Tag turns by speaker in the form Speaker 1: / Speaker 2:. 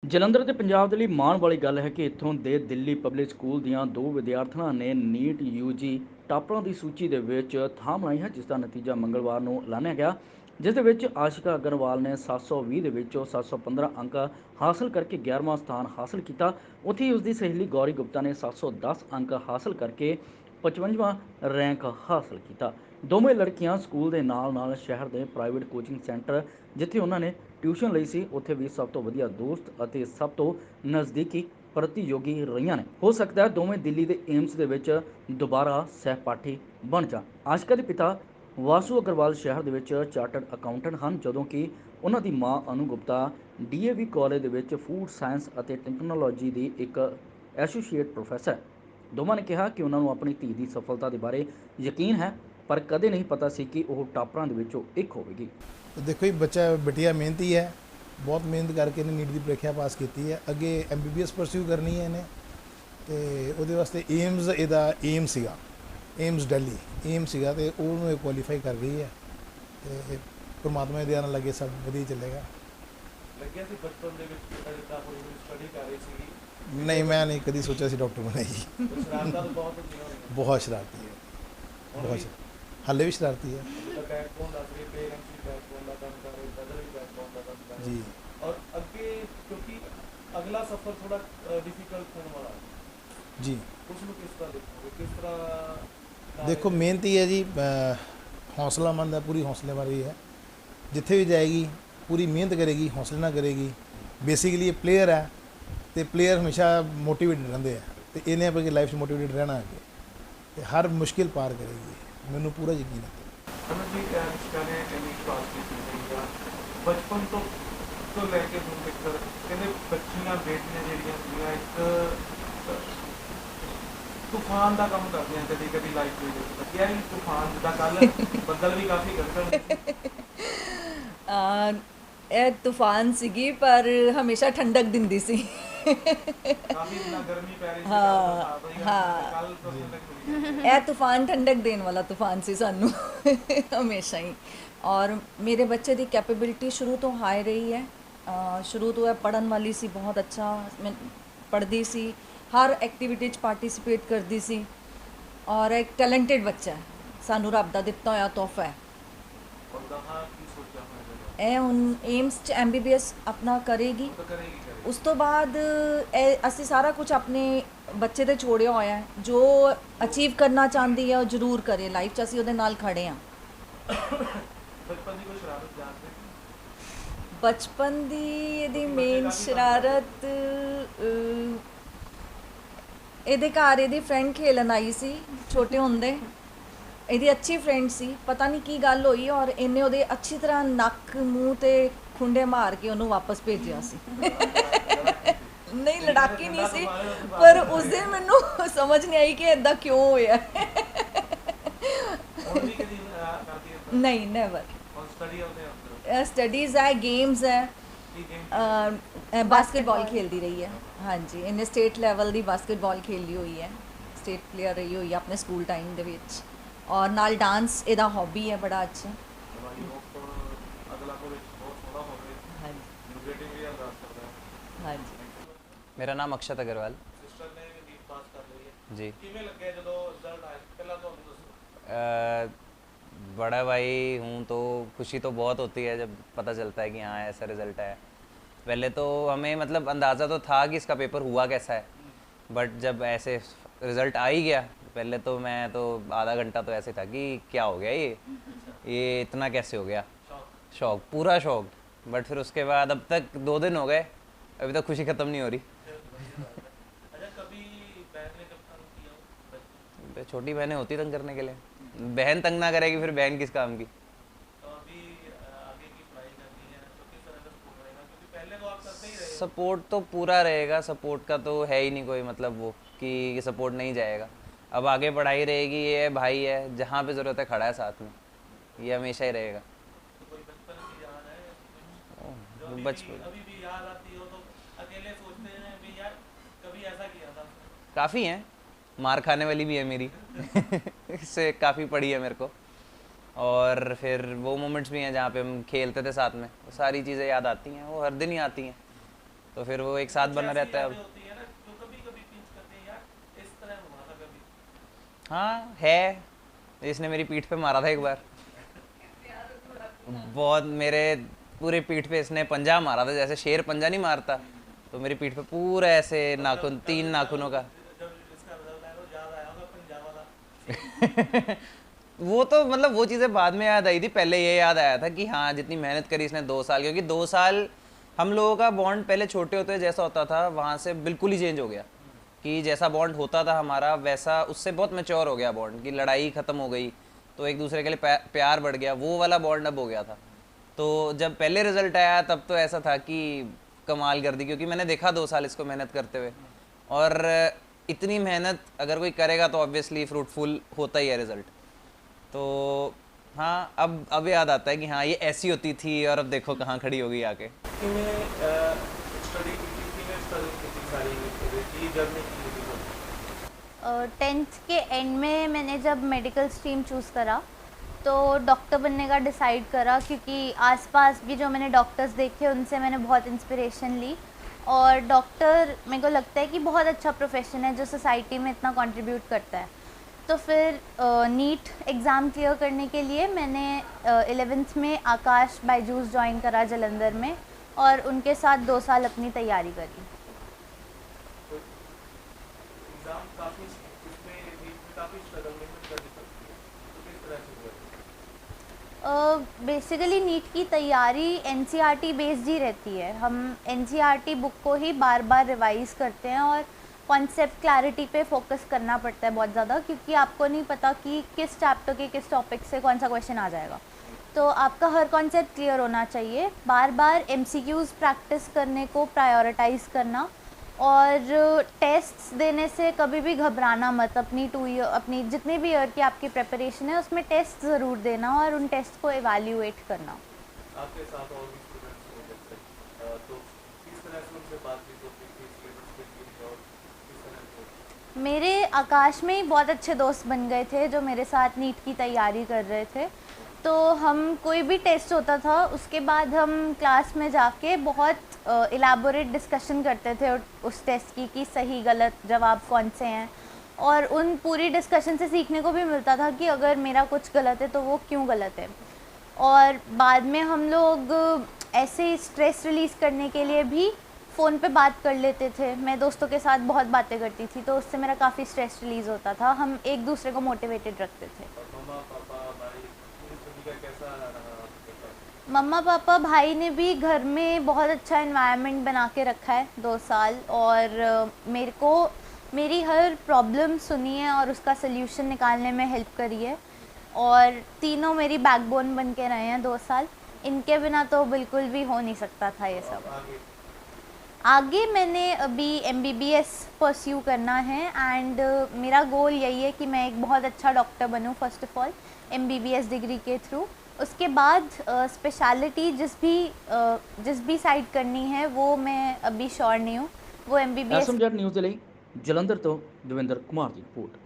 Speaker 1: ਜਲੰਧਰ ਤੇ ਪੰਜਾਬ ਦੇ ਲਈ ਮਾਣ ਵਾਲੀ ਗੱਲ ਹੈ ਕਿ ਇੱਥੋਂ ਦੇ ਦਿੱਲੀ ਪਬਲਿਕ ਸਕੂਲ ਦੀਆਂ ਦੋ ਵਿਦਿਆਰਥਣਾਂ ਨੇ ਨੀਟ ਯੂਜੀ ਟਾਪਰਾਂ ਦੀ ਸੂਚੀ ਦੇ ਵਿੱਚ ਥਾਂ ਬਣਾਈ ਹੈ, ਜਿਸ ਦਾ ਨਤੀਜਾ ਮੰਗਲਵਾਰ ਨੂੰ ਐਲਾਨਿਆ ਗਿਆ। ਜਿਸ ਦੇ ਵਿੱਚ ਆਸ਼ਿਕਾ ਅਗਰਵਾਲ ਨੇ 720 ਦੇ ਵਿੱਚੋਂ 715 ਅੰਕ ਹਾਸਲ ਕਰਕੇ 11ਵਾਂ ਸਥਾਨ ਹਾਸਲ ਕੀਤਾ। ਉੱਥੇ ਹੀ ਉਸ ਦੀ ਸਹੇਲੀ ਗੌਰੀ ਗੁਪਤਾ ਨੇ 710 ਅੰਕ ਹਾਸਲ ਕਰਕੇ 55ਵਾਂ ਰੈਂਕ ਹਾਸਲ ਕੀਤਾ। ਦੋਵੇਂ ਲੜਕੀਆਂ ਸਕੂਲ ਦੇ ਨਾਲ ਸ਼ਹਿਰ ਦੇ ਪ੍ਰਾਈਵੇਟ ਕੋਚਿੰਗ ਸੈਂਟਰ ਜਿੱਥੇ ਉਹਨਾਂ ਨੇ ਟਿਊਸ਼ਨ ਲਈ ਸੀ, ਉੱਥੇ ਵੀ ਸਭ ਤੋਂ ਵਧੀਆ ਦੋਸਤ ਅਤੇ ਸਭ ਤੋਂ ਨਜ਼ਦੀਕੀ ਪ੍ਰਤੀਯੋਗੀ ਰਹੀਆਂ ਨੇ। ਹੋ ਸਕਦਾ ਹੈ ਦੋਵੇਂ ਦਿੱਲੀ ਦੇ ਏਮਸ ਦੇ ਵਿੱਚ ਦੁਬਾਰਾ ਸਹਿਪਾਠੀ ਬਣ ਜਾਣ। ਆਸ਼ਿਕਾ ਦੇ ਪਿਤਾ ਵਾਸੂ ਅਗਰਵਾਲ ਸ਼ਹਿਰ ਦੇ ਵਿੱਚ ਚਾਰਟਰਡ ਅਕਾਊਂਟੈਂਟ ਹਨ, ਜਦੋਂ ਕਿ ਉਹਨਾਂ ਦੀ ਮਾਂ ਅਨੂ ਗੁਪਤਾ ਡੀਏਵੀ ਕਾਲਜ ਦੇ ਵਿੱਚ ਫੂਡ ਸਾਇੰਸ ਅਤੇ ਟੈਕਨੋਲੋਜੀ ਦੀ ਇੱਕ ਐਸੋਸੀਏਟ ਪ੍ਰੋਫੈਸਰ ਹੈ। ਦੋਵਾਂ ਨੇ ਕਿਹਾ ਕਿ ਉਹਨਾਂ ਨੂੰ ਆਪਣੀ ਧੀ ਦੀ ਸਫਲਤਾ ਦੇ ਬਾਰੇ ਯਕੀਨ ਹੈ, ਪਰ ਕਦੇ ਨਹੀਂ ਪਤਾ ਸੀ ਕਿ ਉਹ ਟਾਪਰਾਂ ਦੇ ਵਿੱਚੋਂ ਇੱਕ ਹੋਵੇਗੀ।
Speaker 2: देखो जी, बच्चा बिटिया मेहनती है, बहुत मेहनत करके इन्हें नीट की परीक्षा पास की है। अगे MBBS परस्यू करनी है इन्हें, तो वो वास्ते एम्स इहदा एम सीगा, एम्स दिल्ली एम सीगा, तो उन्होंने क्वालीफाई कर गई है। तो परमात्मा दे नाल लगे सब वधिया चलेगा।
Speaker 3: ਲੱਗਿਆ ਸੀ ਬਚਪਨ ਦੇ ਵਿੱਚ ਤਾਂ ਕੋਈ ਸਟੱਡੀ ਕਰ ਰਹੀ ਸੀ।
Speaker 2: नहीं, मैं नहीं कभी सोचा सी डॉक्टर बनेगी।
Speaker 3: ਸ਼ਰਾਰਤਾਂ ਤਾਂ ਬਹੁਤ ਹੁੰਦੀਆਂ ਹੋਣਗੀਆਂ।
Speaker 2: बहुत शरारती है, बहुत हाले भी शरारती है
Speaker 3: बैकबोन ਦੱਸ ਰਹੀ पेरेंट्स भी बैकबोन ਦਾ ਕੰਮ ਕਰ ਰਹੇ, ਬ੍ਰਦਰ ਵੀ बैकबोन ਦਾ ਕੰਮ ਕਰ ਰਹੇ
Speaker 2: जी।
Speaker 3: और ਅੱਗੇ ਕਿਉਂਕਿ ਅਗਲਾ ਸਫ਼ਰ ਥੋੜਾ ਡਿਫਿਕਲਟ ਹੋਣ ਵਾਲਾ ਹੈ,
Speaker 2: जी
Speaker 3: ਉਸ ਨੂੰ ਕਿਸ ਤਰ੍ਹਾਂ ਦੇਖੋਗੇ, ਕਿਸ ਤਰ੍ਹਾਂ
Speaker 2: देखो मेहनती है जी, हौसलामंद है, पूरी हौसले वाली है। जिथे भी जाएगी पूरी मेहनत करेगी, हौसले ना करेगी। बेसिकली ये प्लेयर है, तो प्लेयर हमेशा मोटिवेटेड रहते हैं, तो इन्हें अपनी लाइफ में मोटिवेटेड रहना है कि हर मुश्किल पार करेगी। मैनू पूरा यकीन है।
Speaker 3: ਅਮਨ ਜੀ ਰਿਸ਼ਤਾ ਨੇ ਇੰਨੀ ਪਾਸ ਕੀਤੀ ਹੋਈ ਆ ਬਚਪਨ ਤੋਂ ਲੈ ਕੇ ਹੁਣ ਤੱਕ। ਕਹਿੰਦੇ ਬੱਚੀਆਂ ਬੇਟੀਆਂ ਜਿਹੜੀਆਂ ਹੁੰਦੀਆਂ ਇੱਕ ਤੂਫਾਨ ਦਾ ਕੰਮ ਕਰਦੀਆਂ ਕਦੀ ਕਦੀ ਲਾਈਫ ਦੇ ਵਿੱਚ। ਲੱਗਿਆ ਹੀ ਤੂਫਾਨ ਜਿੱਦਾਂ ਕੱਲ ਬੱਦਲ ਵੀ ਕਾਫੀ ਗਰਜਣ
Speaker 4: ਇਹ ਤੂਫਾਨ ਸੀਗੀ, ਪਰ ਹਮੇਸ਼ਾ ਠੰਡਕ ਦਿੰਦੀ ਸੀ।
Speaker 3: ਕਾਫੀ ਦਿਨਾਂ ਗਰਮੀ ਪੈ ਰਹੀ ਸੀ, ਕੱਲ ਤੋਂ ਠੰਡਕ ਮਿਲੀ।
Speaker 4: ਇਹ ਤੂਫਾਨ ਠੰਡਕ ਦੇਣ ਵਾਲਾ ਤੂਫਾਨ ਸੀ ਸਾਨੂੰ ਹਮੇਸ਼ਾ ਹੀ। ਔਰ ਮੇਰੇ ਬੱਚੇ ਦੀ ਕੈਪੇਬਿਲਿਟੀ ਸ਼ੁਰੂ ਤੋਂ ਹਾਈ ਰਹੀ ਹੈ। ਸ਼ੁਰੂ ਤੋਂ ਇਹ ਪੜ੍ਹਨ ਵਾਲੀ ਸੀ, ਬਹੁਤ ਅੱਛਾ ਮੈਂ ਪੜ੍ਹਦੀ ਸੀ, ਹਰ ਐਕਟੀਵਿਟੀ 'ਚ ਪਾਰਟਿਸਿਪੇਟ ਕਰਦੀ ਸੀ, ਔਰ ਇੱਕ ਟੈਲੈਂਟਡ ਬੱਚਾ ਹੈ, ਸਾਨੂੰ ਰੱਬ ਦਾ ਦਿੱਤਾ ਹੋਇਆ ਤੋਹਫਾ ਹੈ।
Speaker 3: और कहाँ की सोचा है
Speaker 4: ਇਹ ਹੁਣ ਏਮਸ 'ਚ MBBS ਆਪਣਾ ਕਰੇਗੀ।
Speaker 3: तो करेगी
Speaker 4: ਉਸ ਤੋਂ ਬਾਅਦ ਇਹ ਅਸੀਂ ਸਾਰਾ ਕੁਝ ਆਪਣੇ ਬੱਚੇ 'ਤੇ ਛੋੜਿਆ ਹੋਇਆ ਹੈ। ਜੋ ਅਚੀਵ ਕਰਨਾ ਚਾਹੁੰਦੀ ਹੈ ਉਹ ਜ਼ਰੂਰ ਕਰੇ ਲਾਈਫ 'ਚ, ਅਸੀਂ ਉਹਦੇ ਨਾਲ ਖੜੇ ਹਾਂ।
Speaker 3: बचपन की कोई शरारत जानते हैं?
Speaker 4: ਬਚਪਨ ਦੀ ਇਹਦੀ ਮੇਨ ਸ਼ਰਾਰਤ ਇਹਦੇ ਘਰ ਇਹਦੀ ਫਰੈਂਡ ਖੇਲਣ ਆਈ ਸੀ ਛੋਟੇ ਹੁੰਦੇ। ਇਹਦੀ ਅੱਛੀ ਫਰੈਂਡ ਸੀ, ਪਤਾ ਨਹੀਂ ਕੀ ਗੱਲ ਹੋਈ, ਔਰ ਇਹਨੇ ਉਹਦੇ ਅੱਛੀ ਤਰ੍ਹਾਂ ਨੱਕ ਮੂੰਹ ਤੇ ਖੁੰਡੇ ਮਾਰ ਕੇ ਉਹਨੂੰ ਵਾਪਸ ਭੇਜਿਆ ਸੀ। ਨਹੀਂ, ਲੜਾਕੀ ਨਹੀਂ ਸੀ, ਪਰ ਉਸ ਦਿਨ ਮੈਨੂੰ ਸਮਝ ਨਹੀਂ ਆਈ ਕਿ ਇਦਾਂ ਕਿਉਂ ਹੋਇਆ।
Speaker 3: और भी कभी करती है?
Speaker 4: ਨਹੀਂ, ਨੈਵਰ।
Speaker 3: और स्टडी होते हैं
Speaker 4: ਸਟੱਡੀਜ਼ ਹੈ, ਗੇਮਸ ਹੈ,
Speaker 3: ठीक है।
Speaker 4: ਬਾਸਕਟਬਾਲ ਖੇਲਦੀ ਰਹੀ ਹੈ। ਹਾਂਜੀ, ਇਹਨੇ ਸਟੇਟ ਲੈਵਲ ਦੀ ਬਾਸਕਟਬਾਲ ਖੇਲੀ ਹੋਈ ਹੈ, ਸਟੇਟ ਪਲੇਅਰ ਰਹੀ ਹੋਈ ਹੈ ਆਪਣੇ ਸਕੂਲ ਟਾਈਮ ਦੇ ਵਿੱਚ। ਔਰ ਨਾਲ ਡਾਂਸ ਇਹਦਾ ਹੌਬੀ ਹੈ ਬੜਾ ਅੱਛਾ।
Speaker 3: हमारी होप अगला को बहुत थोड़ा हो गए
Speaker 4: ਹਾਂਜੀ
Speaker 3: न्यूट्रेटिव भी अरदास कर रहा है।
Speaker 4: ਹਾਂਜੀ।
Speaker 5: मेरा नाम अक्षत अग्रवाल
Speaker 3: सिस्टर ने भी नीट पास कर ली है,
Speaker 5: जी।
Speaker 3: किवें लगे ਜਦੋਂ ਰਿਜ਼ਲਟ ਆਇਆ ਪਹਿਲਾਂ ਤੁਹਾਨੂੰ ਦੱਸੋ।
Speaker 5: बड़ा भाई हूँ तो खुशी तो बहुत होती है जब पता चलता है कि हाँ ऐसा रिज़ल्ट है। पहले तो हमें मतलब अंदाज़ा तो था कि इसका पेपर हुआ कैसा है, बट जब ऐसे रिज़ल्ट आ ही गया, पहले तो मैं तो आधा घंटा तो ऐसे था कि क्या हो गया ये इतना कैसे हो गया, शौक, पूरा शौक। बट फिर उसके बाद अब तक 2 दिन हो गए, अभी तक खुशी ख़त्म नहीं हो रही।
Speaker 3: अच्छा, कभी बहन ने कब तंग किया हो?
Speaker 5: तो छोटी बहनें होती तंग करने के लिए, बहन तंग ना करेगी फिर बहन किस काम की।
Speaker 3: तो अभी आगे की पढ़ाई करनी है तो किस तरह का सपोर्ट रहेगा, क्योंकि पहले तो आप करते ही रहे।
Speaker 5: सपोर्ट तो पूरा रहेगा, सपोर्ट का तो है ही नहीं कोई मतलब वो कि सपोर्ट नहीं जाएगा। अब आगे पढ़ाई रहेगी, ये भाई है जहाँ पे ज़रूरत है खड़ा है साथ में, ये हमेशा ही रहेगा।
Speaker 3: तो कोई बचपन की याद है जो
Speaker 5: बचपन
Speaker 3: अभी भी याद आती हो तो अकेले सोचते हैं भी यार कभी ऐसा किया था?
Speaker 5: काफ़ी हैं, मार खाने वाली भी है मेरी इससे काफ़ी पड़ी है मेरे को। और फिर वो मोमेंट्स भी हैं जहाँ पे हम खेलते थे साथ में, वो सारी चीज़ें याद आती हैं, वो हर दिन ही आती हैं। तो फिर वो एक साथ बना रहता है।
Speaker 3: होती है ना जो कभी कभी पिंच करते हैं यार, इस तरह हुआ था कभी?
Speaker 5: हाँ है, इसने मेरी पीठ पे मारा था एक बार, बहुत मेरे पूरे पीठ पे इसने पंजा मारा था, जैसे शेर पंजा नहीं मारता, तो मेरी पीठ पे पूरा ऐसे नाखून, 3 नाखूनों का।
Speaker 3: जब इसका रिजल्ट आया तो याद आया होगा पंजाब वाला।
Speaker 5: वो तो मतलब वो चीज़ें बाद में याद आई थी, पहले ये याद आया था कि हाँ जितनी मेहनत करी इसने 2 साल, क्योंकि 2 साल हम लोगों का बॉन्ड पहले छोटे होते जैसा होता था वहाँ से बिल्कुल ही चेंज हो गया, कि जैसा बॉन्ड होता था हमारा वैसा उससे बहुत मैच्योर हो गया बॉन्ड, कि लड़ाई ख़त्म हो गई तो एक दूसरे के लिए प्यार बढ़ गया, वो वाला बॉन्ड अब हो गया था। तो जब पहले रिजल्ट आया तब तो ऐसा था कि कमाल कर दी, क्योंकि मैंने देखा 2 साल इसको मेहनत करते हुए, और इतनी मेहनत अगर कोई करेगा तो ऑब्वियसली फ्रूटफुल होता ही है रिजल्ट। तो हाँ अब याद आता है कि हाँ ये ऐसी होती थी और अब देखो कहाँ खड़ी हो गई आके।
Speaker 3: स्टडी की सारी की जर्नी की थी?
Speaker 6: 10th के एंड में मैंने जब मेडिकल स्ट्रीम चूज़ करा तो डॉक्टर बनने का डिसाइड करा, क्योंकि आसपास भी जो मैंने डॉक्टर्स देखे उनसे मैंने बहुत इंस्पिरेशन ली, और डॉक्टर मेरे को लगता है कि बहुत अच्छा प्रोफेशन है जो सोसाइटी में इतना कंट्रीब्यूट करता है। तो फिर नीट एग्ज़ाम क्लियर करने के लिए मैंने 11th में आकाश बायजूस ज्वाइन करा जलंधर में, और उनके साथ 2 साल अपनी तैयारी करी।
Speaker 3: एग्जाम काफी इसमें नीट में काफी स्ट्रगल में करनी पड़ती है, तो किस तरह से हुआ?
Speaker 6: बेसिकली नीट की तैयारी एनसीईआरटी बेस्ड ही रहती है। हम एनसीईआरटी बुक को ही बार बार रिवाइज करते हैं और कॉन्सेप्ट क्लैरिटी पे फोकस करना पड़ता है बहुत ज़्यादा, क्योंकि आपको नहीं पता कि किस चैप्टर के किस टॉपिक से कौन सा क्वेश्चन आ जाएगा। तो आपका हर कॉन्सेप्ट क्लियर होना चाहिए, बार बार एमसीक्यूज़ प्रैक्टिस करने को प्रायोरिटाइज़ करना, और टेस्ट्स देने से कभी भी घबराना मत। अपनी 2 ईयर, अपनी जितने भी ईयर की आपकी प्रिपरेशन है उसमें टेस्ट ज़रूर देना और उन टेस्ट को एवेल्यूएट करना।
Speaker 3: आपके साथ और भी स्टूडेंट्स होंगे, तो किस तरह से उनसे बातचीत होती थी सिलेबस के लिए, और किस तरह से?
Speaker 6: मेरे आकाश में ही बहुत अच्छे दोस्त बन गए थे जो मेरे साथ नीट की तैयारी कर रहे थे। तो हम कोई भी टेस्ट होता था उसके बाद हम क्लास में जाके बहुत इलाबोरेट डिस्कशन करते थे उस टेस्ट की, कि सही गलत जवाब कौन से हैं, और उन पूरी डिस्कशन से सीखने को भी मिलता था कि अगर मेरा कुछ गलत है तो वो क्यों गलत है। और बाद में हम लोग ऐसे स्ट्रेस रिलीज़ करने के लिए भी फ़ोन पे बात कर लेते थे। मैं दोस्तों के साथ बहुत बातें करती थी तो उससे मेरा काफ़ी स्ट्रेस रिलीज़ होता था। हम एक दूसरे को मोटिवेटेड रखते थे।
Speaker 3: और मम्मा पापा भाई पूरी फैमिली का कैसा रहा आपके साथ?
Speaker 6: मम्मा पापा भाई ने भी घर में बहुत अच्छा एनवायरनमेंट बना के रखा है 2 साल, और मेरे को मेरी हर प्रॉब्लम सुनी है और उसका सल्यूशन निकालने में हेल्प करी है, और तीनों मेरी बैकबोन बन के रहे हैं 2 साल। इनके बिना तो बिल्कुल भी हो नहीं सकता था ये सब। आगे मैंने अभी MBBS परस्यू करना है, एंड मेरा गोल यही है कि मैं एक बहुत अच्छा डॉक्टर बनूं first of all MBBS degree के थ्रू। उसके बाद स्पेशलिटी जिस भी साइड करनी है वो मैं अभी श्योर नहीं हूँ, वो MBBS।
Speaker 1: SMZ न्यूज़ के लिए जलंधर तो दविंदर कुमार की रिपोर्ट।